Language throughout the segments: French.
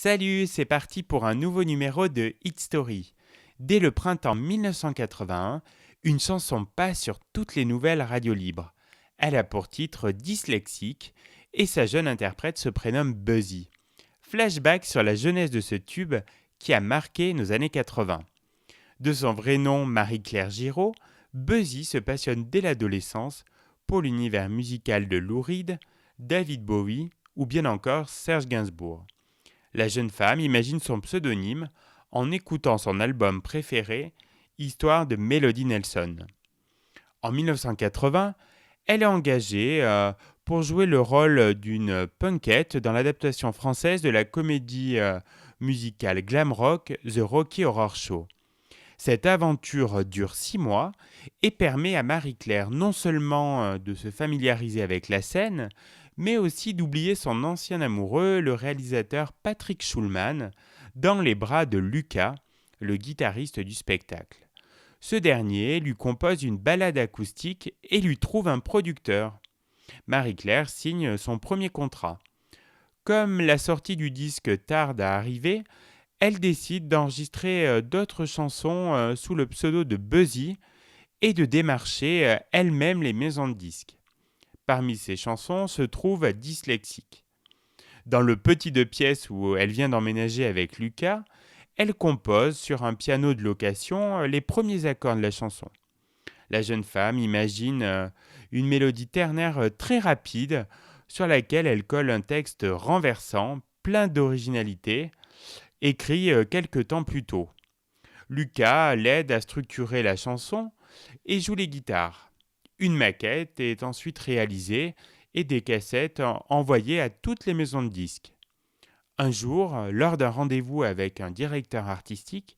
Salut, c'est parti pour un nouveau numéro de Hit Story. Dès le printemps 1981, une chanson passe sur toutes les nouvelles radios libres. Elle a pour titre Dyslexique et sa jeune interprète se prénomme Buzzy. Flashback sur la jeunesse de ce tube qui a marqué nos années 80. De son vrai nom Marie-Claire Giraud, Buzzy se passionne dès l'adolescence pour l'univers musical de Lou Reed, David Bowie ou bien encore Serge Gainsbourg. La jeune femme imagine son pseudonyme en écoutant son album préféré, Histoire de Melody Nelson. En 1980, elle est engagée pour jouer le rôle d'une punkette dans l'adaptation française de la comédie musicale glam rock The Rocky Horror Show. Cette aventure dure 6 mois et permet à Marie-Claire non seulement de se familiariser avec la scène, mais aussi d'oublier son ancien amoureux, le réalisateur Patrick Schulman, dans les bras de Lucas, le guitariste du spectacle. Ce dernier lui compose une ballade acoustique et lui trouve un producteur. Marie-Claire signe son premier contrat. Comme la sortie du disque tarde à arriver, elle décide d'enregistrer d'autres chansons sous le pseudo de Buzzy et de démarcher elle-même les maisons de disques. Parmi ces chansons se trouve Dyslexique. Dans le petit 2 pièces où elle vient d'emménager avec Lucas, elle compose sur un piano de location les premiers accords de la chanson. La jeune femme imagine une mélodie ternaire très rapide sur laquelle elle colle un texte renversant, plein d'originalité, écrit quelques temps plus tôt. Lucas l'aide à structurer la chanson et joue les guitares. Une maquette est ensuite réalisée et des cassettes envoyées à toutes les maisons de disques. Un jour, lors d'un rendez-vous avec un directeur artistique,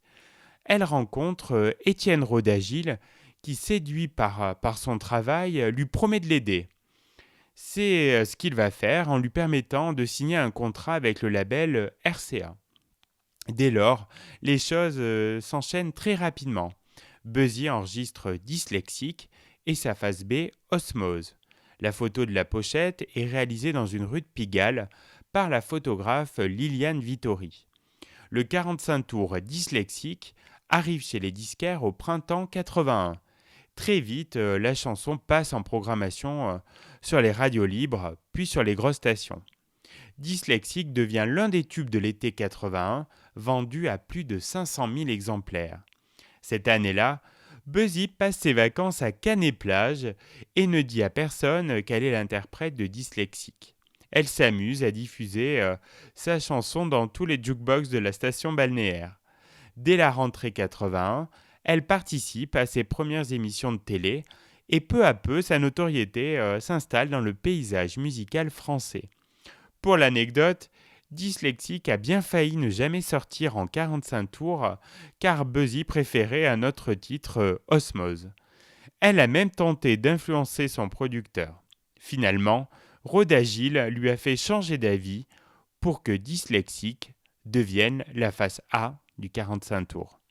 elle rencontre Étienne Rodagil qui, séduit par son travail, lui promet de l'aider. C'est ce qu'il va faire en lui permettant de signer un contrat avec le label RCA. Dès lors, les choses s'enchaînent très rapidement. Buzzy enregistre Dyslexique et sa face B, Osmose. La photo de la pochette est réalisée dans une rue de Pigalle par la photographe Liliane Vittori. Le 45 tours Dyslexique arrive chez les disquaires au printemps 81. Très vite, la chanson passe en programmation sur les radios libres, puis sur les grosses stations. Dyslexique devient l'un des tubes de l'été 81, vendu à plus de 500 000 exemplaires. Cette année-là, Buzzy passe ses vacances à Canet-Plage et ne dit à personne qu'elle est l'interprète de Dyslexique. Elle s'amuse à diffuser sa chanson dans tous les jukebox de la station balnéaire. Dès la rentrée 81, elle participe à ses premières émissions de télé et peu à peu sa notoriété s'installe dans le paysage musical français. Pour l'anecdote, Dyslexique a bien failli ne jamais sortir en 45 tours car Buzzy préférait un autre titre, Osmose. Elle a même tenté d'influencer son producteur. Finalement, Rodagil lui a fait changer d'avis pour que Dyslexique devienne la face A du 45 tours.